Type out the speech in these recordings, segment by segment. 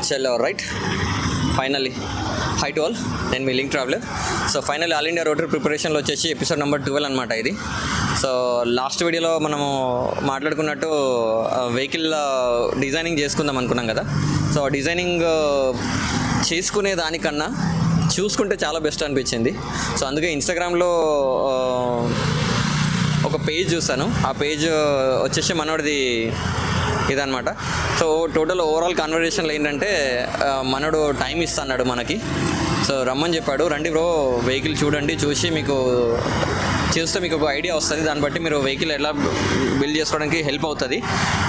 చలో right finally hi to all, నేను మీ link traveller. So finally all India road trip ప్రిపరేషన్లో వచ్చేసి ఎపిసోడ్ నెంబర్ 12 అనమాట ఇది. సో లాస్ట్ వీడియోలో మనము మాట్లాడుకున్నట్టు వెహికల్ డిజైనింగ్ చేసుకుందాం అనుకున్నాం కదా. సో డిజైనింగ్ చేసుకునే దానికన్నా చూసుకుంటే చాలా బెస్ట్ అనిపించింది. సో అందుకే ఇన్స్టాగ్రామ్లో ఒక పేజ్ చూసాను. ఆ పేజ్ వచ్చేసి మనోడిది ఇదనమాట. సో టోటల్ ఓవరాల్ కాన్వర్జేషన్లో ఏంటంటే మనోడు టైం ఇస్తున్నాడు మనకి. సో రమ్మని చెప్పాడు, రండి బ్రో వెహికల్ చూడండి, చూసి మీకు చూస్తే మీకు ఒక ఐడియా వస్తుంది, దాన్ని బట్టి మీరు వెహికల్ ఎలా బిల్డ్ చేసుకోవడానికి హెల్ప్ అవుతుంది,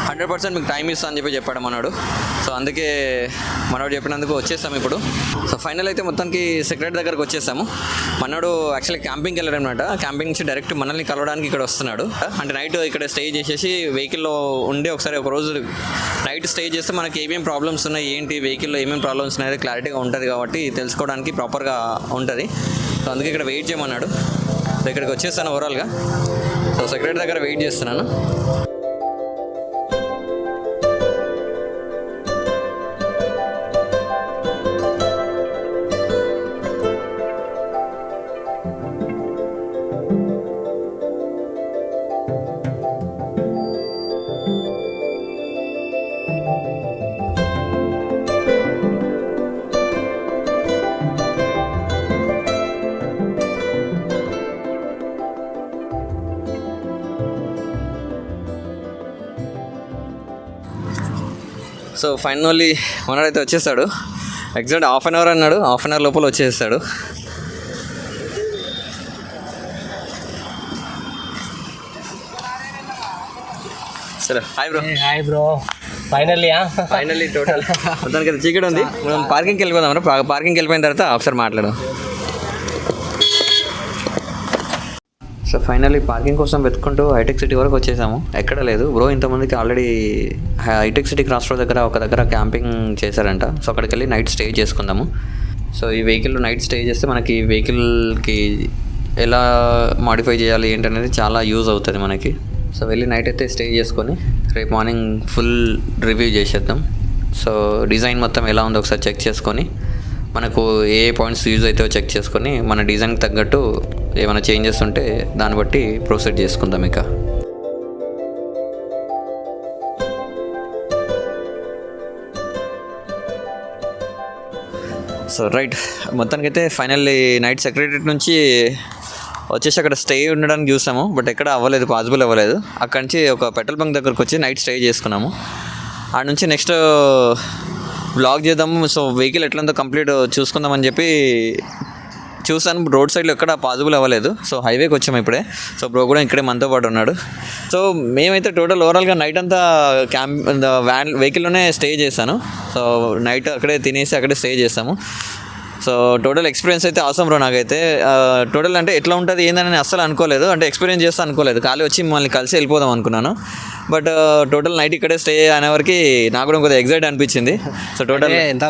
100% మీకు టైం ఇస్తా అని చెప్పాడు మనోడు. సో అందుకే మనోడు చెప్పినందుకు వచ్చేసాము ఇప్పుడు. సో ఫైనల్ అయితే మొత్తానికి సెక్రటరీ దగ్గరకు వచ్చేసాము. మనోడు యాక్చువల్లీ క్యాంపింగ్కి వెళ్ళాడు అనమాట. క్యాంపింగ్ నుంచి డైరెక్ట్ మనల్ని కలవడానికి ఇక్కడ వస్తున్నాడు. అంటే నైట్ ఇక్కడ స్టే చేసేసి వెహికల్లో ఉండి ఒకసారి ఒక రోజు నైట్ స్టే చేస్తే మనకి ఏమేమి ప్రాబ్లమ్స్ ఉన్నాయి, ఏంటి వెహికల్లో ఏమేమి ప్రాబ్లమ్స్ ఉన్నాయి క్లారిటీగా ఉంటుంది కాబట్టి తెలుసుకోవడానికి ప్రాపర్గా ఉంటుంది. సో అందుకే ఇక్కడ వెయిట్ చేయమన్నాడు. సో ఇక్కడికి వచ్చేస్తాను ఓవరాల్గా. సో సెక్రటరీ దగ్గర వెయిట్ చేస్తున్నాను. సో ఫైనల్లీ మనోడైతే వచ్చేసాడు. ఎగ్జాక్ట్ హాఫ్ అన్ అవర్ అన్నాడు, హాఫ్ అన్ అవర్ లోపల వచ్చేస్తాడు. సరే hi bro. Hi bro. Finally total మొత్తానికి అయితే చీకటి ఉంది. మనం పార్కింగ్కి వెళ్ళిపోదాం. పార్కింగ్కి వెళ్ళిపోయిన తర్వాత ఒకసారి మాట్లాడదాం. సో ఫైనల్లీ పార్కింగ్ కోసం వెతుక్కుంటూ హైటెక్ సిటీ వరకు వచ్చేసాము. ఎక్కడ లేదు బ్రో. ఇంతమందికి already Hitech City cross road దగ్గర ఒక దగ్గర క్యాంపింగ్ చేశారంట. సో అక్కడికి వెళ్ళి నైట్ స్టే చేసుకుందాము. సో ఈ వెహికల్ నైట్ స్టే చేస్తే మనకి వెహికల్కి ఎలా మాడిఫై చేయాలి ఏంటనేది చాలా యూజ్ అవుతుంది మనకి. సో వెళ్ళి నైట్ అయితే స్టే చేసుకొని రేపు మార్నింగ్ ఫుల్ రివ్యూ చేసేద్దాం. సో డిజైన్ మొత్తం ఎలా ఉందో ఒకసారి చెక్ చేసుకొని మనకు ఏ పాయింట్స్ యూజ్ అవుతాయో చెక్ చేసుకొని మన డిజైన్కి తగ్గట్టు ఏమైనా చేంజెస్ ఉంటే దాన్ని బట్టి ప్రొసీడ్ చేసుకుందాం ఇక. సో రైట్ మొత్తానికైతే ఫైనల్లీ నైట్ సెక్రటరీ నుంచి వచ్చేసి అక్కడ స్టే ఉండడానికి చూసాము, బట్ ఎక్కడ అవ్వలేదు, పాసిబుల్ అవ్వలేదు. అక్కడి నుంచి ఒక పెట్రోల్ బంక్ దగ్గరకు వచ్చి నైట్ స్టే చేసుకున్నాము. ఆడ నుంచి నెక్స్ట్ బ్లాగ్ చేద్దాము. సో వెహికల్ ఎట్లందో కంప్లీట్ చూసుకుందామని చెప్పి చూసాను. రోడ్ సైడ్లో ఎక్కడ పాసిబుల్ అవ్వలేదు. సో హైవేకి వచ్చాము ఇప్పుడే. సో బ్రో కూడా ఇక్కడే మనతో పాటు ఉన్నాడు. సో మేమైతే టోటల్ ఓవరాల్గా నైట్ అంతా వెహికల్లోనే స్టే చేశాను. సో నైట్ అక్కడే తినేసి అక్కడే స్టే చేస్తాము. సో టోటల్ ఎక్స్పీరియన్స్ అయితే అవసరం బ్రో. నాకైతే టోటల్ అంటే ఎట్లా ఉంటుంది ఏందని అస్సలు అనుకోలేదు. అంటే ఎక్స్పీరియన్స్ చేస్తా అనుకోలేదు. ఖాళీ వచ్చి మళ్ళీ కలిసి వెళ్ళిపోదాం అనుకున్నాను. బట్ టోటల్ నైట్ ఇక్కడే స్టే అనేవరకు నాకు కూడా కొద్దిగా ఎగ్జైట్ అనిపించింది. సో టోటల్ ఎంత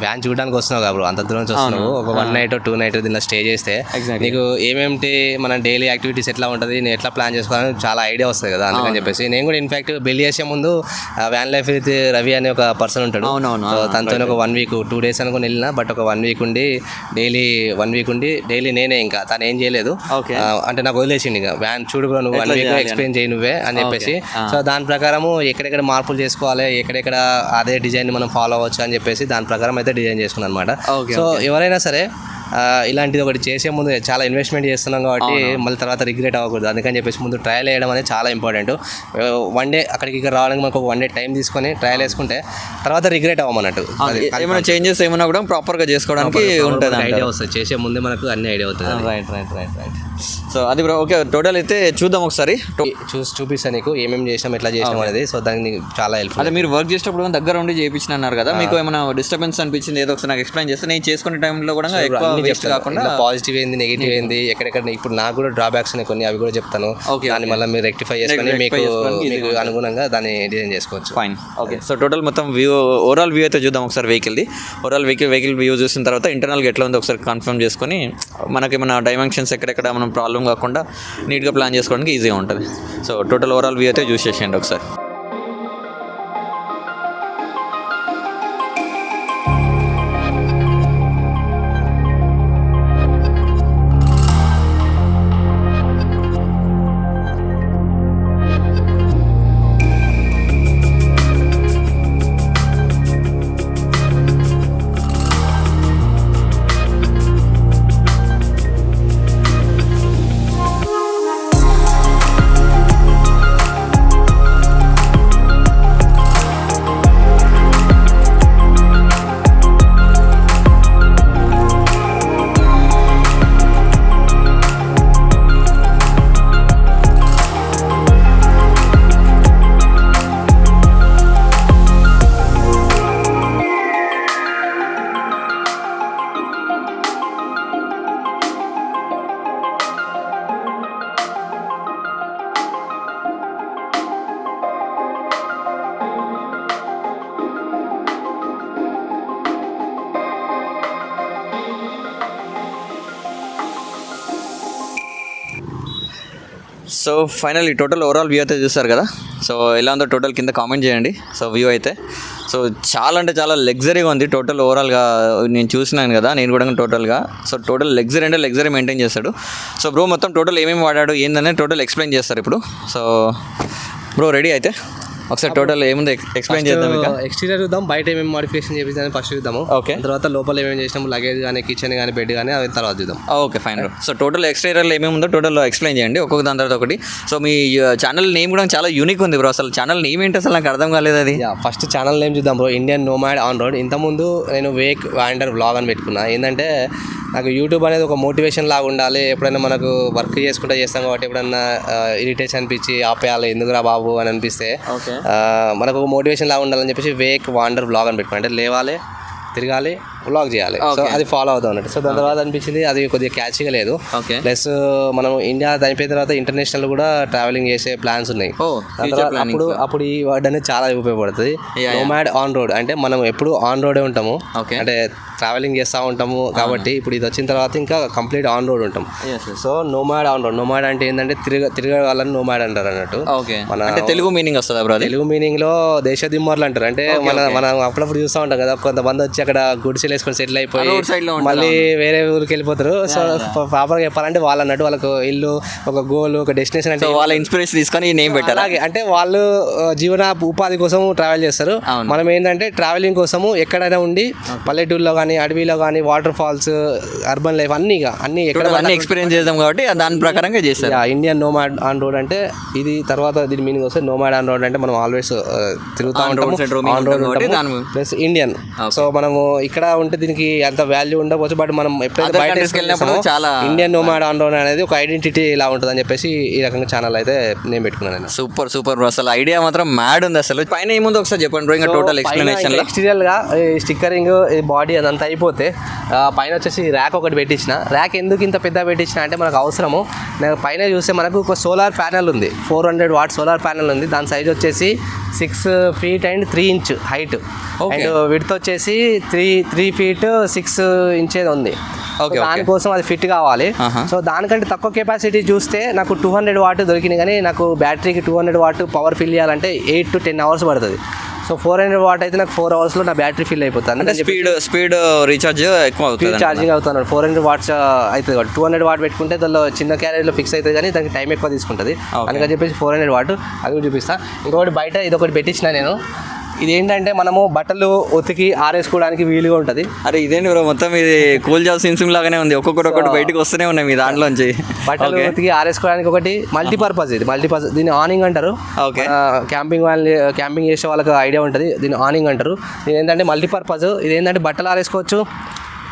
వ్యాన్ చూడడానికి వస్తున్నావు కాబట్టి అంత దూరం నుంచి వస్తున్నావు. ఒక 1 నైట్ 2 నైట్ దీనిలో స్టే చేస్తే నీకు ఏమేమిటి మన డైలీ యాక్టివిటీస్ ఎట్లా ఉంటుంది, నేను ఎట్లా ప్లాన్ చేసుకోవాలని చాలా ఐడియా వస్తుంది కదా. అందుకని చెప్పేసి నేను కూడా ఇన్ఫాక్ట్ బిల్డ్ చేసే ముందు వ్యాన్ లైఫ్ విత్ రవి అనే ఒక పర్సన్ ఉంటాడు. తనతో ఒక 1 వీక్ 2 డేస్ అనుకుని వెళ్ళినా, బట్ ఒక 1 వీక్ ఉండి డైలీ నేనే ఇంకా తను ఏం చేయలేదు. అంటే నాకు వదిలేసిండి ఇక వ్యాన్ చూడు నువ్వు 1 వీక్ ఎక్స్ప్లెయిన్ చేయి నువ్వే అని చెప్పేసి. సో దాని ప్రకారము ఎక్కడెక్కడ మార్పులు చేసుకోవాలి, ఎక్కడెక్కడ అదే డిజైన్ మనం ఫాలో అవ్వచ్చు అని చెప్పేసి దాని ప్రకారం అయితే డిజైన్ చేసుకున్నాను అనమాట. సో ఎవరైనా సరే ఇలాంటిది ఒకటి చేసే ముందు చాలా ఇన్వెస్ట్మెంట్ చేస్తున్నాం కాబట్టి మళ్ళీ తర్వాత రిగ్రెట్ అవ్వకూడదు. అందుకని చెప్పేసి ముందు ట్రయల్ వేయడం అనేది చాలా ఇంపార్టెంట్. 1 డే అక్కడికి ఇక్కడ రావడానికి మనకు 1 డే టైం తీసుకొని ట్రయల్ వేసుకుంటే తర్వాత రిగ్రెట్ అవ్వమన్నట్టు. ఏమైనా చేంజెస్ ఏమైనా కూడా ప్రాపర్గా చేసుకోవడానికి ఉంటుంది, ఐడియా వస్తుంది. చేసే ముందే మనకు అన్ని ఐడియా అవుతుంది. రైట్. సో అది బ్రో. ఓకే టోటల్ అయితే చూద్దాం ఒకసారి. చూపిస్తాను నీకు ఏమేమి చేసినాం ఎట్లా చేసినాం అనేది. సో దానికి చాలా హెల్ప్. అదే మీరు వర్క్ చేసేటప్పుడు దగ్గర ఉండి చేయించిన అన్నారు కదా, మీకు ఏమైనా డిస్టర్బెన్స్ అనిపించింది ఏదో ఒకసారి నాకు ఎక్స్ప్లెయిన్ చేస్తే నేను చేసుకునే టైంలో కూడా ఎక్కువ వేస్ట్ కాకుండా పాజిటివ్ ఏంది నెగిటివ్ ఏంది ఎక్కడెక్కడ ఇప్పుడు నాకు కూడా డ్రాబ్యాక్స్ ఉన్నాయి కొన్ని, అవి కూడా చెప్తాను. దాన్ని మళ్ళీ మీరు రెక్టిఫై చేసుకొని మీకు అనుగుణంగా దాన్ని డిజైన్ చేసుకోవచ్చు. ఫైన్. ఓకే సో టోటల్ మొత్తం వ్యూ ఓవరాల్ వ్యూ అయితే చూద్దాం ఒకసారి వెహికల్ది. ఓవరాల్ వెహికల్ వ్యూ చూసిన తర్వాత ఇంటర్నల్గా ఎట్లా ఉందో ఒకసారి కన్ఫర్మ్ చేసుకొని మనకి ఏమైనా డైమెన్షన్స్ ఎక్కడెక్కడ మనం ప్రాబ్లం కాకుండా నీట్గా ప్లాన్ చేసుకోవడానికి ఈజీగా ఉంటుంది. సో టోటల్ ఓవరాల్ వ్యూ అయితే చూసేసేయండి ఒకసారి. So finally total overall view అయితే చూస్తారు కదా. సో ఎలా ఉందో టోటల్ కింద కామెంట్ చేయండి. సో వ్యూ అయితే సో చాలా అంటే చాలా లగ్జరీగా ఉంది టోటల్ ఓవరాల్గా. నేను చూసినాను కదా నేను కూడా టోటల్గా. సో టోటల్ లగ్జరీ అంటే లగ్జరీ మెయింటైన్ చేస్తాడు. సో బ్రో మొత్తం టోటల్ ఏమేమి వాడాడు ఏందనే టోటల్ ఎక్స్ప్లెయిన్ చేస్తారు ఇప్పుడు. సో బ్రో రెడీ అయితే ఒకసారి టోటల్ ఏముంది ఎక్స్ప్లెయిన్ చేద్దాం. ఎక్స్టీరియర్ చూద్దాం, బయట ఏమేమి మోడిఫికేషన్ చేపించాలని ఫస్ట్ చూద్దాము. ఓకే, తర్వాత లోపల ఏమేమి చేసినాము, లగేజ్ కానీ కిచెన్ కానీ బెడ్ కానీ అవి తర్వాత చూద్దాం. Okay fine bro. So total ఎక్స్టీరియర్లో ఏమేమి ఉందో టోటల్ ఎక్స్ప్లెయిన్ చేయండి ఒక్కొక్క దాని తర్వాత ఒకటి. సో మీ ఛానల్ నేమ్ కూడా చాలా యూనిక్ ఉంది బ్రో. అసలు ఛానల్ నేమ్ ఏంటి అసలు నాకు అర్థం కాలేదు అది. ఫస్ట్ ఛానల్ నేమ్ చూద్దాం bro, Indian nomad on road. ఇంతకుముందు నేను వేక్ వాండర్ వ్లాగ్ అని పెట్టుకున్నా. ఏంటంటే నాకు యూట్యూబ్ అనేది ఒక మోటివేషన్ లాగా ఉండాలి. ఎప్పుడైనా మనకు వర్క్ చేసుకుంటూ చేస్తాం కాబట్టి ఎప్పుడన్నా ఇరిటేషన్ అనిపించి ఆపేయాలి ఎందుకురా బాబు అని అనిపిస్తే మనకు ఒక మోటివేషన్ లాగా ఉండాలని చెప్పేసి వేక్ వాండర్ వ్లాగ్ అని పెట్టుకున్నాను. అంటే లేవాలి, తిరగాలి, వ్లాగ్ చేయాలి. సో అది ఫాలో అవుతాం అన్నట్టు. సో దాని తర్వాత అనిపించింది అది కొద్దిగా క్యాచ్గా లేదు. ప్లస్ మనం ఇండియా అయిపోయిన తర్వాత ఇంటర్నేషనల్ కూడా ట్రావెలింగ్ చేసే ప్లాన్స్ ఉన్నాయి. అప్పుడు ఈ వర్డ్ అనేది చాలా ఉపయోగపడుతుంది. నోమాడ్ ఆన్ రోడ్ అంటే మనం ఎప్పుడు ఆన్ రోడే ఉంటాము, అంటే ట్రావెలింగ్ చేస్తూ ఉంటాము కాబట్టి ఇప్పుడు ఇది వచ్చిన తర్వాత ఇంకా కంప్లీట్ ఆన్ రోడ్ ఉంటాం. So nomad on road. Nomad అంటే ఏంటంటే తిరగవాలని నోమాడ్ అంటారు అన్నట్టు. మన తెలుగు మీనింగ్ వస్తుంది బ్రో. తెలుగు మీనింగ్ లో దేశ దిమ్మర్లు అంటారు. అంటే మనం అప్పుడప్పుడు చూస్తూ ఉంటాం కదా, కొంతమంది వచ్చి అక్కడ గుడిసెలు వేసుకొని సెటిల్ అయిపోయి మళ్ళీ వేరే ఊరికి వెళ్ళిపోతారు. సో ప్రాపర్గా చెప్పాలంటే వాళ్ళు అన్నట్టు వాళ్ళకు ఇల్లు, ఒక గోల్, ఒక డెస్టినేషన్ అంటే వాళ్ళ ఇన్స్పిరేషన్ తీసుకొని నేమ్ పెట్టారు. అలాగే అంటే వాళ్ళు జీవన ఉపాధి కోసం ట్రావెల్ చేస్తారు. మనం ఏంటంటే ట్రావెలింగ్ కోసము ఎక్కడైనా ఉండి పల్లెటూరులో కానీ అడవిలో కానీ వాటర్ ఫాల్స్, అర్బన్ లైఫ్ అన్ని ఎక్కడ ఎక్స్పీరియన్స్ చేద్దాం కాబట్టి దాని ప్రకారంగా చేస్తారు. ఇండియన్ నోమాడ్ ఆన్ రోడ్ అంటే ఇది. తర్వాత దీని మీనింగ్ వస్తే నోమాడ్ ఆన్ రోడ్ అంటే మనం ఆల్వేస్ తిరుగుతూ ఉంటాము, ఆన్ రోడ్ ఉంటాము ప్లస్ ఇండియన్. సో మనము ఇక్కడ ఉంటే దీనికి అంత వాల్యూ ఉండవచ్చు, బట్ మనం ఎప్పుడైతే బయట తీసుకెళ్ళినప్పుడు చాలా ఇండియన్ నోమాడ్ ఆన్ రోడ్ అనేది ఒక ఐడెంటిటీ ఇలా ఉంటుంది అని చెప్పేసి ఈ రకంగా ఛానల్ అయితే నేను పెట్టుకున్నాను. Super super bro. అసలు ఐడియా మాత్రం మ్యాడ్ ఉంది. అసలు పైన ఏముందో ఒకసారి చెప్పండి బ్రో. ఇంకా టోటల్ ఎక్స్ప్లెనేషన్ ఎక్స్టీరియల్ గా స్టిక్కరింగ్ బాడీ అదంతా అయిపోతే పైన వచ్చేసి ర్యాక్ ఒకటి పెట్టించిన. ర్యాక్ ఎందుకు ఇంత పెద్ద పెట్టించిన అంటే మనకు అవసరము. నేను పైన చూస్తే మనకు ఒక సోలార్ ప్యానెల్ ఉంది, 400 వాట్ సోలార్ ప్యానెల్ ఉంది. దాని సైజ్ వచ్చేసి 6 feet and 3 inch height and width వచ్చేసి 3 feet 6 inches ఉంది. దానికోసం అది ఫిట్ కావాలి. సో దానికంటే తక్కువ కెపాసిటీ చూస్తే నాకు 200 వాట్ దొరికింది, కానీ నాకు బ్యాటరీకి 200 వాట్ పవర్ ఫిల్ చేయాలంటే 8 to 10 hours పడుతుంది. సో 400 వాట్ అయితే నాకు 4 hours నా బ్యాటరీ ఫిల్ అయిపోతుంది. స్పీడ్ రీఛార్జ్ ఎక్కువ అవుతుంది, ఛార్జింగ్ అవుతున్నాడు. 400 watts అవుతుంది కాబట్టి 200 వాట్ పెట్టుకుంటే దానిలో చిన్న క్యారేజ్లో ఫిక్స్ అవుతుంది, కానీ దానికి టైం ఎక్కువ తీసుకుంటుంది. అందుకని చెప్పేసి 400 వాట్ అది కూడా చూపిస్తా. ఇంకొకటి బయట ఇదొకటి పెట్టించిన నేను. ఇది ఏంటంటే మనము బట్టలు ఉతికి ఆరేసుకోవడానికి వీలుగా ఉంటుంది. అరే ఇదేంటి బ్రో, మొత్తం ఇది కూల్ జాబ్ సిన్సింగ్ లాగానే ఉంది. ఒక్కొక్కటి బయటకు వస్తూనే ఉన్నాయి మీ దాంట్లోంచి. బట్టలు ఉతికి ఆరేసుకోవడానికి ఒకటి మల్టీపర్పస్. ఇది మల్టీపర్పస్, దీన్ని ఆనింగ్ అంటారు. క్యాంపింగ్ చేసే వాళ్ళకి ఐడియా ఉంటుంది, దీన్ని ఆనింగ్ అంటారు. ఇది ఏంటంటే మల్టీపర్పస్. ఇది ఏంటంటే బట్టలు ఆరేసుకోవచ్చు.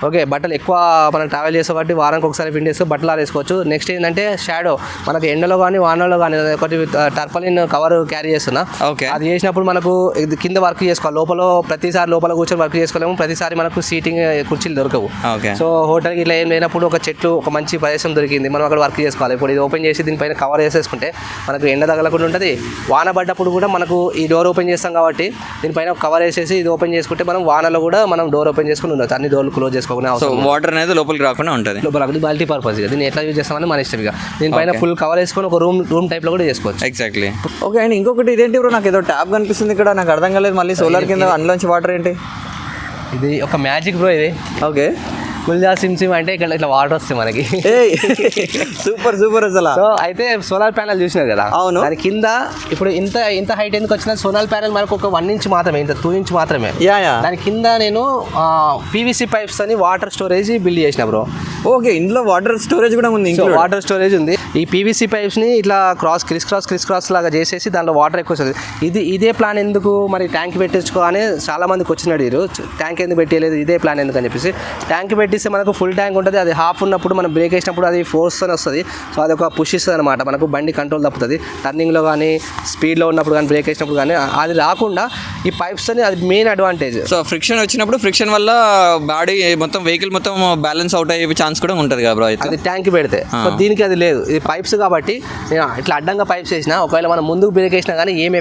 ఓకే, బట్టలు ఎక్కువ మనం ట్రావెల్ చేస్తాం కాబట్టి వారానికి ఒకసారి పిండేస్తూ బట్టలు ఆరేసుకోవచ్చు. నెక్స్ట్ ఏంటంటే షాడో, మనకు ఎండలో కానీ వానలో కానీ ఒకటి టర్పలిన్ కవర్ క్యారీ చేస్తున్నా. అది చేసినప్పుడు మనకు కింద వర్క్ చేసుకోవాలి. ప్రతిసారి లోపల కూర్చొని వర్క్ చేసుకోలేము, ప్రతిసారి మనకు సీటింగ్ కుర్చీలు దొరకవు. సో హోటల్కి ఇట్లా ఏం లేనప్పుడు ఒక చెట్లు, ఒక మంచి ప్రదేశం దొరికింది, మనం అక్కడ వర్క్ చేసుకోవాలి. ఇప్పుడు ఇది ఓపెన్ చేసి దీనిపైన కవర్ వేసేసుకుంటే మనకు ఎండ తగలకుండా ఉంటుంది. వాన పడ్డప్పుడు కూడా మనకు ఈ డోర్ ఓపెన్ చేస్తాం కాబట్టి దీనిపైన కవర్ వేసేసి ఇది ఓపెన్ చేసుకుంటే మనం వానలో కూడా మనం డోర్ ఓపెన్ చేసుకుని ఉండదు, అన్ని డోర్లు క్లోజ్ చేసుకోవాలి. వాటర్ అనేది లోపలికి రాకుండా ఉంటుంది. లోపల మల్టీపర్పస్. దీన్ని ఎట్లా యూజ్ చేస్తామని మన ఇష్టం. ఇక దీనిపైన ఫుల్ కవర్ వేసుకొని ఒక రూమ్ టైప్లో కూడా చేసుకోవచ్చు. ఎగ్జాక్ట్లీ. ఓకే, అండ్ ఇంకొకటి ఇదేంటి బ్రో, నాకు ఏదో ట్యాప్ కనిపిస్తుంది ఇక్కడ, నాకు అర్థం కాలేదు. మళ్ళీ సోలార్ కింద అందులోంచి వాటర్ ఏంటి? ఇది ఒక మ్యాజిక్ బ్రో. ఇది ఓకే, కుల్జా సిమ్ అంటే ఇక్కడ ఇట్లా వాటర్ వస్తాయి మనకి. సూపర్ సూపర్ అసలు. సో అయితే సోలార్ ప్యానెల్ చూసినారు కదా, అవును. దాని కింద ఇప్పుడు ఇంత హైట్ ఎందుకు వచ్చిన, సోలార్ ప్యానెల్ మనకు ఒక 1 inch మాత్రమే, ఇంత 2 inch మాత్రమే. దాని కింద నేను PVC పైప్స్ అని వాటర్ స్టోరేజ్ బిల్డ్ చేసిన బ్రో. ఓకే, ఇందులో వాటర్ స్టోరేజ్ కూడా ఉంది. వాటర్ స్టోరేజ్ ఉంది. ఈ PVC పైప్స్ ని ఇట్లా క్రిస్ క్రాస్ లాగా చేసేసి దాంట్లో వాటర్ ఎక్కువ వస్తుంది. ఇదే ప్లాన్ ఎందుకు మరి ట్యాంక్ పెట్టించుకో అని చాలా మందికి వచ్చినాడు. ట్యాంక్ ఎందుకు పెట్టలేదు, ఇదే ప్లాన్ ఎందుకు అని చెప్పేసి. ట్యాంక్ పెట్టిస్తే మనకు ఫుల్ ట్యాంక్ ఉంటుంది. అది హాఫ్ ఉన్నప్పుడు మనం బ్రేక్ వేసినప్పుడు అది ఫోర్స్తోనే వస్తుంది. సో అది ఒక పుష్ ఇస్తుంది అనమాట, మనకు బండి కంట్రోల్ తప్పుతుంది. టర్నింగ్లో కానీ స్పీడ్లో ఉన్నప్పుడు కానీ బ్రేక్ వేసినప్పుడు కానీ అది రాకుండా ఈ పైప్స్తోని అది మెయిన్ అడ్వాంటేజ్. సో ఫ్రిక్షన్ వచ్చినప్పుడు ఫ్రిక్షన్ వల్ల బాడీ మొత్తం వెహికల్ మొత్తం బ్యాలెన్స్ అవుట్ అయ్యే ఛాన్స్ కూడా ఉంటుంది కదా బ్రో. అది ట్యాంక్ పెడితే. సో దీనికి అది లేదు, ఇది పైప్స్ కాబట్టి నేను ఇట్లా అడ్డంగా పైప్స్ వేసిన, ఒకవేళ మనం ముందుకు బ్రేక్ వేసినా కానీ ఏం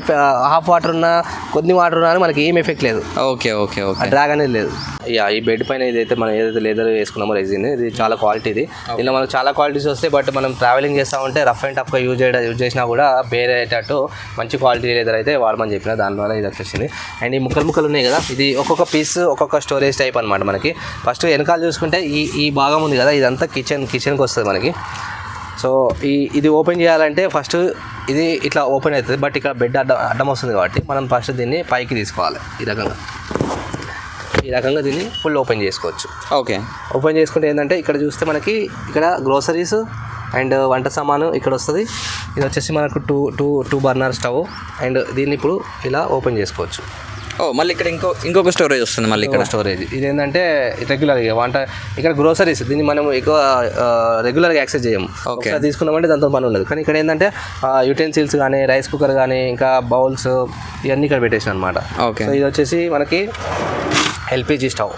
హాఫ్ వాటర్ ఉన్నా కొన్ని వాటర్ ఉన్నా మనకి ఏం ఎఫెక్ట్ లేదు. ఓకే ఓకే ఓకే, డ్రాగ్ అనేది లేదు. ఈ బెడ్ పైన ఏదైతే మనం ఏదైతే లేదో లెదర్ వేసుకున్నాము రెజిన్. ఇది చాలా క్వాలిటీ, ఇది దీనిలో మనకు చాలా క్వాలిటీస్ వస్తాయి. బట్ మనం ట్రావెలింగ్ చేస్తూ ఉంటే రఫ్ అండ్ టఫ్గా యూజ్ చేసినా కూడా బేరేటట్టు మంచి క్వాలిటీ లెదర్ అయితే వాడమని చెప్పిన, దానివల్ల ఇది వచ్చేసింది. అండ్ ఈ ముక్కలు ఉన్నాయి కదా, ఇది ఒక్కొక్క పీస్ ఒక్కొక్క స్టోరేజ్ టైప్ అనమాట. మనకి ఫస్ట్ వెనకాల చూసుకుంటే ఈ భాగం ఉంది కదా, ఇదంతా కిచెన్కి వస్తుంది మనకి. సో ఇది ఓపెన్ చేయాలంటే ఫస్ట్ ఇది ఇట్లా ఓపెన్ అవుతుంది, బట్ ఇక్కడ బెడ్ అడ్డం వస్తుంది కాబట్టి మనం ఫస్ట్ దీన్ని పైకి తీసుకోవాలి. ఈ రకంగా దీన్ని ఫుల్ ఓపెన్ చేసుకోవచ్చు. ఓకే, ఓపెన్ చేసుకుంటే ఏంటంటే ఇక్కడ చూస్తే మనకి ఇక్కడ గ్రోసరీస్ అండ్ వంట సామాను ఇక్కడ వస్తుంది. ఇది వచ్చేసి మనకు టూ బర్నర్ స్టవ్. అండ్ దీన్ని ఇప్పుడు ఇలా ఓపెన్ చేసుకోవచ్చు. మళ్ళీ ఇక్కడ ఇంకొక స్టోరేజ్ వస్తుంది. మళ్ళీ ఇక్కడ స్టోరేజ్ ఇది ఏంటంటే రెగ్యులర్గా వంట ఇక్కడ గ్రోసరీస్, దీన్ని మనం ఎక్కువ రెగ్యులర్గా యాక్సెస్ చేయము. ఓకే, తీసుకున్నామంటే దాంతో పని ఉండదు. కానీ ఇక్కడ ఏంటంటే యుటెన్సిల్స్ కానీ రైస్ కుక్కర్ కానీ ఇంకా బౌల్స్ ఇవన్నీ ఇక్కడ పెట్టేసాను అనమాట. ఓకే, సో ఇది వచ్చేసి మనకి LPG stove.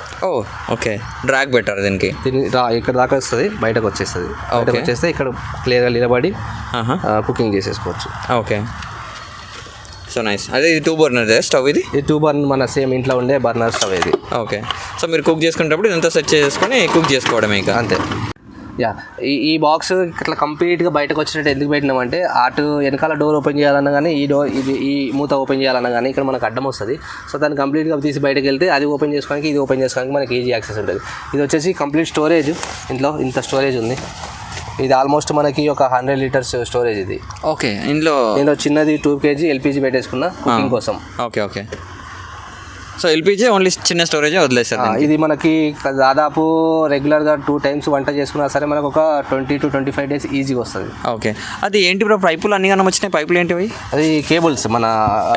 Okay, drag better దీనికి. దీన్ని ఇక్కడ దాకా వస్తుంది, బయటకు వచ్చేస్తుంది. బయటకు వచ్చేస్తే ఇక్కడ క్లియర్గా నిలబడి కుకింగ్ చేసేసుకోవచ్చు. Okay, so nice. అదే ఇది 2 బర్నర్ స్టవ్. ఇది 2 బర్నర్ మన సేమ్ ఇంట్లో ఉండే బర్నర్ స్టవ్ ఇది. ఓకే, సో మీరు కుక్ చేసుకునేటప్పుడు ఇదంతా సెట్ చేసుకొని కుక్ చేసుకోవడమే ఇంకా అంతే. ఈ బాక్స్ ఇట్లా కంప్లీట్గా బయటకు వచ్చినట్టు ఎందుకు పెట్టినామంటే అటు వెనకాల డోర్ ఓపెన్ చేయాలన్నా కానీ ఈ మూత ఓపెన్ చేయాలన్నా కానీ ఇక్కడ మనకు అడ్డం వస్తుంది. సో దాన్ని కంప్లీట్గా తీసి బయటకు వెళ్తే అది ఓపెన్ చేసుకోవడానికి ఇది ఓపెన్ చేసుకోవడానికి మనకి ఈజీ యాక్సెస్ ఉంటుంది. ఇది వచ్చేసి కంప్లీట్ స్టోరేజ్, ఇంట్లో ఇంత స్టోరేజ్ ఉంది. ఇది ఆల్మోస్ట్ మనకి ఒక 100 లీటర్స్ స్టోరేజ్ ఇది. ఓకే, ఇందులో చిన్నది 2 kg ఎల్పిజి పెట్టేసుకున్న కుకింగ్ కోసం. ఓకే, సో ఎల్పిజి ఓన్లీ చిన్న స్టోరేజ్ వదిలేస్తారు. ఇది మనకి దాదాపు రెగ్యులర్గా 2 times వంట చేసుకున్నా సరే మనకు ఒక 20 to 25 days ఈజీగా వస్తుంది. ఓకే, అది ఏంటి బ్రో, పైపులు అన్ని కన్నా వచ్చినాయి. పైపులు ఏంటివి? అది కేబుల్స్, మన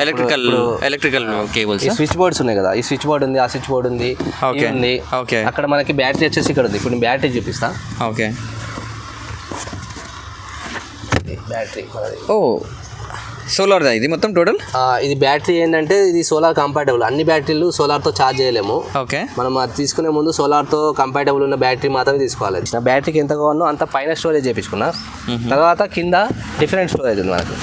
ఎలక్ట్రికల్ కేబుల్స్. స్విచ్ బోర్డ్స్ ఉన్నాయి కదా, ఈ స్విచ్ బోర్డ్ ఉంది, ఆ స్విచ్ బోర్డ్ ఉంది. ఓకే, అక్కడ మనకి బ్యాటరీ వచ్చేసి ఇక్కడ ఉంది. ఇప్పుడు నేను బ్యాటరీ చూపిస్తా. ఓకే, బ్యాటరీ సోలార్దా ఇది మొత్తం టోటల్? ఇది బ్యాటరీ ఏంటంటే ఇది సోలార్ కంపాటబుల్. అన్ని బ్యాటరీలు సోలార్తో ఛార్జ్ చేయలేము. ఓకే, మనం అది తీసుకునే ముందు సోలార్తో కంపాటబుల్ ఉన్న బ్యాటరీ మాత్రమే తీసుకోవాలి. నా బ్యాటరీకి ఎంత కావాలో అంత పైన స్టోరేజ్ చేయించుకున్నా, తర్వాత కింద డిఫరెంట్ స్టోరేజ్ ఉంది మనకు.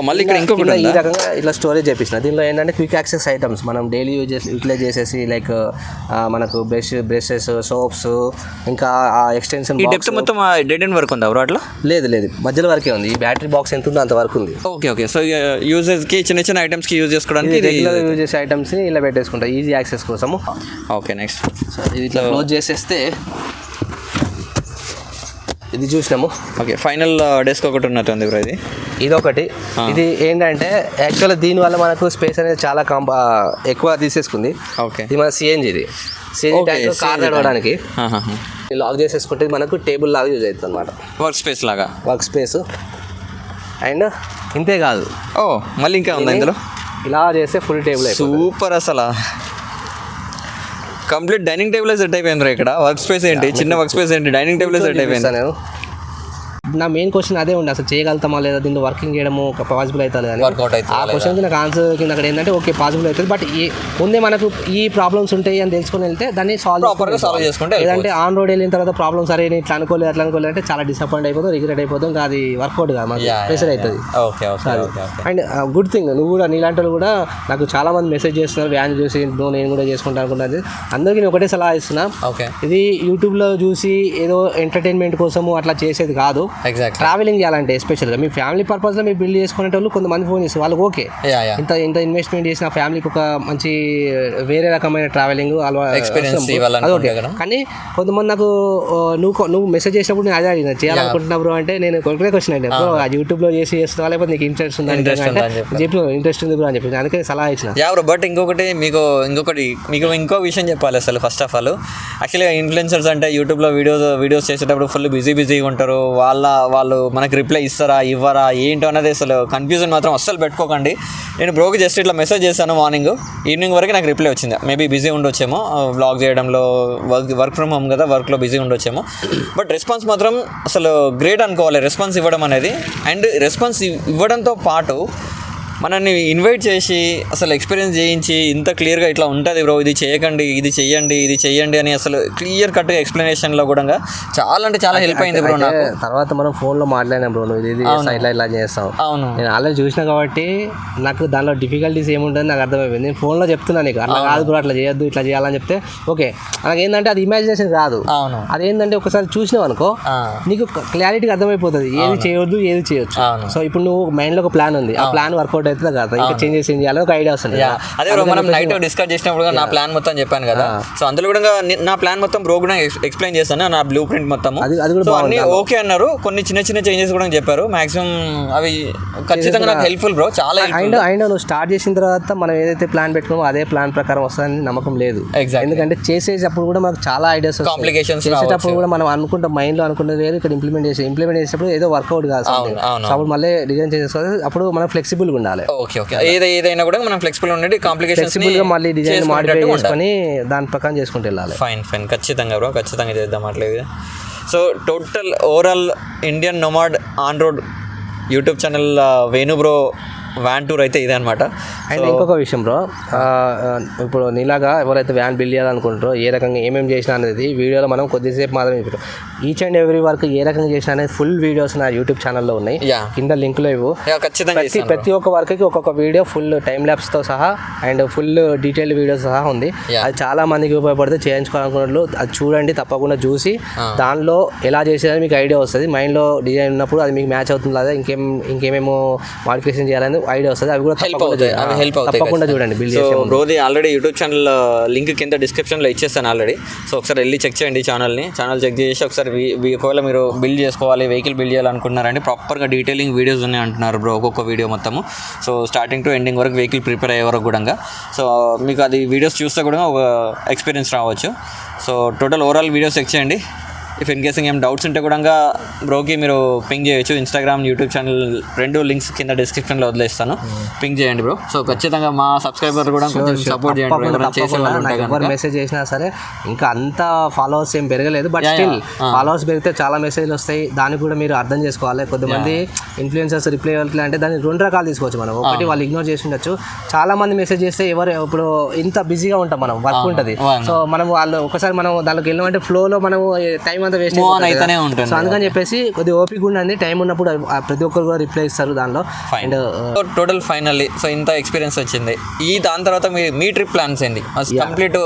మళ్ళీ ఇక్కడ ఇంకొకటి ఈ రకంగా ఇట్లా స్టోరేజ్ చేయించిన. దీనిలో ఏంటంటే క్విక్ యాక్సెస్ ఐటమ్స్ మనం డైలీ యూటిలైజ్ చేసేసి లైక్ మనకు బ్రషెస్, సోప్స్, ఇంకా ఎక్స్టెన్షన్. ఈ డెప్త్ మొత్తం డెడ్ ఎండ్ వరకు ఉందా బ్రో? అట్లా లేదు, మధ్యలో వరకే ఉంది. ఈ బ్యాటరీ బాక్స్ ఎంత ఉందో అంత వరకు ఉంది. ఓకే, సో యూజెస్కి చిన్న ఐటమ్స్కి యూజ్ చేసుకోవడానికి రెగ్యులర్ యూజ్ చేసే ఐటమ్స్ని ఇలా పెట్టేసుకుంటా ఈజీ యాక్సెస్ కోసము. ఓకే, నెక్స్ట్ ఇది ఇట్లా క్లోజ్ చేసేస్తే ఇది చూసినాము. ఓకే, ఫైనల్ డెస్క్ ఒకటి ఉన్నట్టుంది బ్రో. ఇదొకటి. ఇది ఏంటంటే యాక్చువల్గా దీనివల్ల మనకు స్పేస్ అనేది చాలా ఎక్కువ తీసేసుకుంది. ఓకే, ఇది మన సిఎన్జి ట్యాంక్ కార్ నడవడానికి లాక్ చేసేసుకుంటే మనకు టేబుల్ లాగా యూజ్ అవుతుంది అనమాట. వర్క్ స్పేస్ అండ్ ఇంతే కాదు, మళ్ళీ ఇంకా ఉంది ఇందులో. ఇలా చేస్తే ఫుల్ టేబుల్ సూపర్. అసలు కంప్లీట్ డైనింగ్ టేబుల్ సెట్ అయిపోయింది ఇక్కడ. వర్క్ స్పేస్ ఏంటి, చిన్న వర్క్ స్పేస్ ఏంటి, డైనింగ్ టేబుల్ సెట్ అయిపోయింది. నేను నా మెయిన్ క్వశ్చన్ అదే ఉండే, అసలు చేయగలుగుతామా లేదా, దీన్ని వర్కింగ్ చేయడము పాసిబుల్ అవుతుంది అని. ఆ క్వశ్చన్కి నాకు ఆన్సర్ కింద అక్కడ ఏంటంటే ఓకే పాసిబుల్ అవుతుంది, బట్ ముందే మనకు ఈ ప్రాబ్లమ్స్ ఉంటాయి అని తెలుసుకొని వెళ్తే దాన్ని సాల్వ్ చేసుకుంటే, లేదంటే ఆన్ రోడ్ వెళ్ళిన తర్వాత ప్రాబ్లమ్స్ సరే ఇట్లా అనుకోలేదు అట్లా అనుకోలేదు అంటే చాలా డిసప్పాయింట్ అయిపోతుంది, రిగ్రెట్ అయిపోతుంది. ఇంకా అది వర్కౌట్ కాదు, మనకి ప్రెషర్ అవుతుంది. అండ్ గుడ్ థింగ్ నువ్వు కూడా నీలాంటి వాళ్ళు కూడా నాకు చాలా మంది మెసేజ్ చేస్తున్నారు, వ్యాన్ చూసి నేను కూడా చేసుకుంటాను అనుకుంటాను. అందరికీ నేను ఒకటే సలహా ఇస్తున్నా, ఇది యూట్యూబ్లో చూసి ఏదో ఎంటర్టైన్మెంట్ కోసము అట్లా చేసేది కాదు. ట్రావెలింగ్ చేయాలంటే ఎస్పెషల్గా మీ ఫ్యామిలీ పర్పస్లో మీరు బిల్డ్ చేసుకునే వాళ్ళు కొంతమంది ఫోన్ చేస్తారు, వాళ్ళకి ఓకే ఇంత ఇన్వెస్ట్మెంట్ చేసిన ఫ్యామిలీకి ఒక మంచి వేరే రకమైన ట్రావెలింగ్ ఎక్స్పీరియన్స్ ఓకే. కానీ కొంతమంది నాకు నువ్వు మెసేజ్ చేసినప్పుడు నేను అదే అడిగిన చేయాలనుకుంటున్నావు బ్రో అంటే నేను ఒకటే క్వశ్చన్ అంటే బ్రో అది యూట్యూబ్లో చేసి చేస్తున్నా లేకపోతే నీకు ఇంట్రెస్ట్ ఉందా చెప్పి ఇంట్రెస్ట్ ఉంది బ్రో అని చెప్పి అందుకే సలహా ఇచ్చిన. బట్ మీకు ఇంకో విషయం చెప్పాలి. అసలు ఫస్ట్ ఆఫ్ ఆల్ యాక్చువల్గా ఇన్ఫ్లుయెన్సర్స్ అంటే యూట్యూబ్లో వీడియోస్ చేసేటప్పుడు ఫుల్ బిజీగా ఉంటారు. వాళ్ళు మనకి రిప్లై ఇస్తారా ఇవ్వరా ఏంటో అనేది అసలు కన్ఫ్యూజన్ మాత్రం అస్సలు పెట్టుకోకండి. నేను బ్రోకి జస్ట్ ఇట్లా మెసేజ్ చేశాను, ఈవినింగ్ వరకు నాకు రిప్లై వచ్చింది. మేబీ బిజీ ఉండొచ్చేమో, వ్లాగ్ చేయడంలో వర్క్ ఫ్రమ్ హోమ్ కదా, వర్క్లో బిజీ ఉండొచ్చేమో. బట్ రెస్పాన్స్ మాత్రం అసలు గ్రేట్ అనుకోవాలి రెస్పాన్స్ ఇవ్వడం అనేది. అండ్ రెస్పాన్స్ ఇవ్వడంతో పాటు మనల్ని ఇన్వైట్ చేసి అసలు ఎక్స్పీరియన్స్ చేయించి ఇంత క్లియర్గా ఇట్లా ఉంటుంది బ్రో, ఇది చేయకండి, ఇది చెయ్యండి అని అసలు క్లియర్ కట్గా ఎక్స్ప్లెనేషన్లో కూడా చాలా అంటే చాలా హెల్ప్ అయింది బ్రో నాకు. తర్వాత మనం ఫోన్లో మాట్లాడినాం బ్రో, నువ్వు ఇది ఇలా చేస్తాం. అవును, నేను ఆల్రెడీ చూసినా కాబట్టి నాకు దానిలో డిఫికల్టీస్ ఏముంటుంది నాకు అర్థమైపోయింది. నేను ఫోన్లో చెప్తున్నాను నీకు అట్లా కాదు బ్రో, అట్లా చేయొద్దు, ఇట్లా చేయాలని చెప్తే ఓకే. నాకు ఏంటంటే అది ఇమాజినేషన్ కాదు, అవును, అదేంటంటే ఒకసారి చూసినావు అనుకో నీకు క్లారిటీగా అర్థమైపోతుంది ఏది చేయొద్దు ఏది చేయొచ్చు. సో ఇప్పుడు నువ్వు మైండ్లో ఒక ప్లాన్ ఉంది, ఆ ప్లాన్ వర్కౌట్ అవుతుందా కాదు, ఇంకా చేంజెస్ ఏం చేయాలని ఒక ఐడియా వస్తుంది. అదే బ్రో మనం నైట్ డిస్కస్ చేసినప్పుడు నా ప్లాన్ మొత్తం చెప్పాను కదా, సో అందులో కూడా నా ప్లాన్ మొత్తం బ్రో కూడా ఎక్స్ప్లెయిన్ చేస్తాను, నా బ్లూ ప్రింట్ మొత్తం అన్ని ఓకే అన్నారు. కొన్ని చిన్న చిన్న చేంజెస్ కూడా చెప్పారు, మాక్సిమం అవి ఖచ్చితంగా నాకు హెల్ప్ఫుల్ బ్రో, చాలా. అండ్ నువ్వు స్టార్ట్ చేసిన తర్వాత మనం ఏదైతే ప్లాన్ పెట్టుకున్నామో అదే ప్లాన్ ప్రకారం వస్తుందని నమ్మకం లేదు. ఎందుకంటే చేసేటప్పుడు కూడా మనకు చాలా ఐడియాస్ కాంప్లికేషన్స్ చేసేటప్పుడు కూడా మనం అనుకుంటాం, మైండ్లో అనుకున్నది వేరు, ఇక్కడ ఇంప్లిమెంట్ చేసేటప్పుడు ఏదో వర్కౌట్ కాదు. అప్పుడు మళ్ళీ డిజైన్ చేసేసుకోవాలి, అప్పుడు మనం ఫ్లెక్సిబుల్గా ఉండాలి. ఓకే ఏదైనా కూడా మనం ఫ్లెక్సిబుల్ ఉండి ఫ్లెక్సిబుల్గా మళ్ళీ డిజైన్ మాడిఫై చేసుకొని దాని ప్రకారం చేసుకుంటూ వెళ్ళాలి. ఫైన్ ఖచ్చితంగా బ్రో, ఖచ్చితంగా చేద్దాం అట్లేదు. So total overall Indian nomad on road YouTube channel Venu bro van tour అయితే ఇదే అనమాట. అండ్ ఇంకొక విషయం బ్రో, ఇప్పుడు నీలాగా ఎవరైతే వ్యాన్ బిల్డ్ చేయాలనుకుంటారో ఏ రకంగా ఏమేమి చేసినా అనేది వీడియోలో మనం కొద్దిసేపు మాత్రమే చెప్పారు. ఈచ్ అండ్ ఎవ్రీ వర్క్ ఏ రకంగా చేసినా అనేది ఫుల్ వీడియోస్ నా యూట్యూబ్ ఛానల్లో ఉన్నాయి, కింద లింక్లో ఇవ్వు. ప్రతి ఒక్క వర్క్కి ఒక్కొక్క వీడియో ఫుల్ టైం ల్యాప్స్తో సహా అండ్ ఫుల్ డీటెయిల్డ్ వీడియోస్ సహా ఉంది. అది చాలా మందికి ఉపయోగపడితే చేయించుకోవాలనుకున్నట్లు అది చూడండి, తప్పకుండా చూసి దానిలో ఎలా చేసేదని మీకు ఐడియా వస్తుంది. మైండ్లో డిజైన్ ఉన్నప్పుడు అది మీకు మ్యాచ్ అవుతుంది లేదా ఇంకేమేమో మాడిఫికేషన్ చేయాలని ఐడియా వస్తుంది. అవి కూడా తప్పకుండా చూడండి. సో బ్రోది ఆల్రెడీ యూట్యూబ్ ఛానల్ లింక్ కింద డిస్క్రిప్షన్లో ఇచ్చేస్తాను ఆల్రెడీ. సో ఒకసారి వెళ్ళి చెక్ చేయండి ఛానల్ చెక్ చేసి ఒకసారి ఒకవేళ మీరు బిల్డ్ చేసుకోవాలి, వెహికల్ బిల్డ్ చేయాలనుకుంటున్నారంటే ప్రాపర్గా డీటెయిలింగ్ వీడియోస్ ఉన్నాయి అంటున్నారు బ్రో, ఒక్కొక్క వీడియో మొత్తము. సో స్టార్టింగ్ టు ఎండింగ్ వరకు వెహికల్ ప్రిపేర్ అయ్యే వరకు కూడా. సో మీకు అది వీడియోస్ చూస్తే కూడా ఒక ఎక్స్పీరియన్స్ రావచ్చు. So total overall videos check చేయండి. ఇఫ్ ఇన్ కేసింగ్ ఏం డౌట్స్ ఉంటే కూడా బ్రోకి మీరు పింగ్ చేయొచ్చు. ఇన్స్టాగ్రామ్, యూట్యూబ్ ఛానల్ రెండు లింక్స్ కింద డిస్క్రిప్షన్లో వదిలేస్తాను, పింగ్ చేయండి బ్రో. సో ఖచ్చితంగా మా సబ్స్క్రైబర్ కూడా కొంచెం సపోర్ట్ చేయండి. ఎవరు మెసేజ్ చేసినా సరే, ఇంకా అంత ఫాలోవర్స్ ఏం పెరగలేదు, బట్ స్టిల్ ఫాలోవర్స్ పెరిగితే చాలా మెసేజ్లు వస్తాయి. దానికి కూడా మీరు అర్థం చేసుకోవాలి. కొద్దిమంది ఇన్ఫ్లుయెన్సర్స్ రిప్లై ఇవ్వాలి అంటే దాన్ని రెండు రకాలు తీసుకోవచ్చు మనం. ఒకటి వాళ్ళు ఇగ్నోర్ చేసి ఉండొచ్చు, చాలా మంది మెసేజ్ చేస్తే ఎవరు ఇప్పుడు ఇంత బిజీగా ఉంటాం మనం, వర్క్ ఉంటుంది. సో మనం వాళ్ళు ఒకసారి మనం దానికి వెళ్ళామంటే ఫ్లోలో మనం టైం వేస్ట్ అయితేనే ఉంటుంది. సో అందుకని చెప్పేసి కొద్దిగా ఓపిక ఉండండి, టైం ఉన్నప్పుడు ప్రతి ఒక్కరు కూడా రిప్లై ఇస్తారు దానిలో. అండ్ టోటల్ ఫైనల్లీ సో ఇంత ఎక్స్పీరియన్స్ వచ్చింది. దాని తర్వాత మీ ట్రిప్ ప్లాన్స్ ఏంది, కంప్లీట్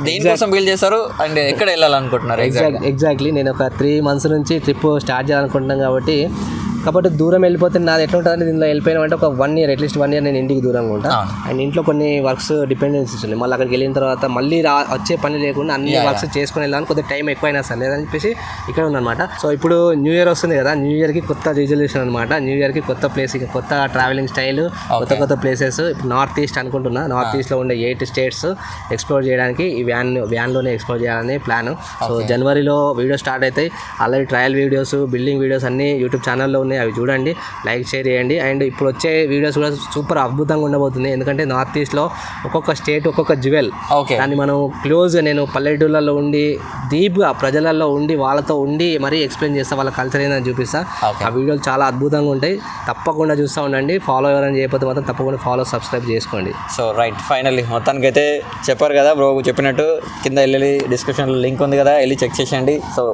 దేనికోసం బిల్డ్ చేస్తారు అండ్ ఎక్కడ వెళ్ళాలనుకుంటున్నారు? ఎగ్జాక్ట్లీ నేను ఒక 3 months నుంచి ట్రిప్ స్టార్ట్ చేయాలనుకుంటున్నాను కాబట్టి దూరం వెళ్ళిపోతే నాది ఎట్లా ఉంటుంది, దీనిలో వెళ్ళిపోయినా అంటే ఒక 1 year అట్లీస్ట్ 1 year నేను ఇంటికి దూరంగా ఉంటాను. అండ్ ఇంట్లో కొన్ని వర్క్స్ డిపెండెన్సీస్ ఉన్నాయి. మళ్ళీ అక్కడికి వెళ్ళిన తర్వాత మళ్ళీ వచ్చే పని లేకుండా అన్ని వర్క్స్ చేసుకుని వెళ్ళాలని కొద్దిగా టైం ఎక్కువైనా సరే లేదని చెప్పేసి ఇక్కడ ఉందన్నమాట. సో ఇప్పుడు న్యూ ఇయర్ వస్తుంది కదా, న్యూ ఇయర్కి కొత్త రిజల్యూషన్ అనమాట. న్యూ ఇయర్కి కొత్త ప్లేస్, కొత్త ట్రావెలింగ్ స్టైల్, కొత్త ప్లేసెస్. ఇప్పుడు నార్త్ ఈస్ట్ అనుకుంటున్నా, నార్త్ ఈస్ట్లో ఉండే 8 states ఎక్స్ప్లోర్ చేయడానికి ఈ వ్యాన్లోనే ఎక్స్ప్లోర్ చేయాలని ప్లాన్. సో జనవరిలో వీడియో స్టార్ట్ అవుతాయి. Already trial videos, building videos అన్నీ యూట్యూబ్ ఛానల్లో ఉన్నాయి, అవి చూడండి, లైక్ షేర్ చేయండి. అండ్ ఇప్పుడు వచ్చే వీడియోస్ కూడా సూపర్ అద్భుతంగా ఉండబోతుంది. ఎందుకంటే నార్త్ ఈస్ట్లో ఒక్కొక్క స్టేట్ ఒక్కొక్క జ్యువెల్, దాన్ని మనం క్లోజ్గా నేను పల్లెటూళ్ళలో ఉండి డీప్గా ప్రజలలో ఉండి వాళ్ళతో ఉండి మరీ ఎక్స్ప్లెయిన్ చేస్తా, వాళ్ళ కల్చర్ ఏందని చూపిస్తా. ఆ వీడియోలు చాలా అద్భుతంగా ఉంటాయి, తప్పకుండా చూస్తూ ఉండండి. ఫాలో ఎవరైనా చేయకపోతే మాత్రం తప్పకుండా సబ్స్క్రైబ్ చేసుకోండి. సో రైట్, ఫైనల్లీ మొత్తానికి అయితే చెప్పారు కదా బ్రో, చెప్పినట్టు కింద వెళ్ళి డిస్క్రిప్షన్లో లింక్ ఉంది కదా, వెళ్ళి చెక్ చేసేయండి. సో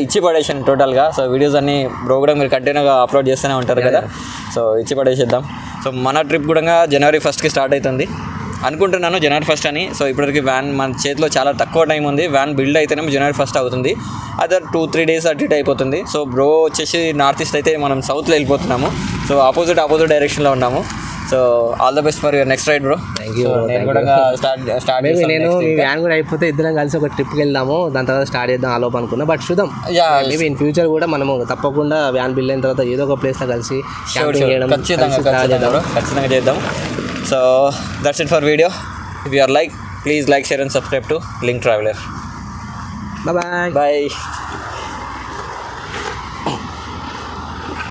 ఇచ్చి పడేసాను టోటల్గా. సో వీడియోస్ అన్నీ బ్రో కూడా మీరు కంటిన్యూగా అప్లోడ్ చేస్తూనే ఉంటారు కదా, సో ఇచ్చి పడేసేద్దాం. సో మన ట్రిప్ కూడా January 1st స్టార్ట్ అవుతుంది అనుకుంటున్నాను, January 1st అని. సో ఇప్పటికి వ్యాన్ మన చేతిలో చాలా తక్కువ టైం ఉంది. వ్యాన్ బిల్డ్ అయితేనే January 1st అవుతుంది, అదర్ 2-3 days అటు ఇటు అయిపోతుంది. సో బ్రో వచ్చేసి నార్త్ ఈస్ట్ అయితే మనం సౌత్లో వెళ్ళిపోతున్నాము. సో ఆపోజిట్ డైరెక్షన్లో ఉన్నాము. So all the best for your next ride bro. Thank you. నేను మీ వ్యాన్ కూడా అయిపోతే ఇద్దరం కలిసి ఒక ట్రిప్కి వెళ్దాము, దాని తర్వాత స్టార్ట్ చేద్దాం ఆలోపు అనుకున్నా. బట్ చూద్దాం, మేబీ ఇన్ ఫ్యూచర్ కూడా మనము తప్పకుండా వ్యాన్ బిల్డ్ అయిన తర్వాత ఏదో ఒక ప్లేస్లో కలిసి ఖచ్చితంగా చేద్దాం. So that's it for video. If you are please like, share and subscribe to link traveler. Bye.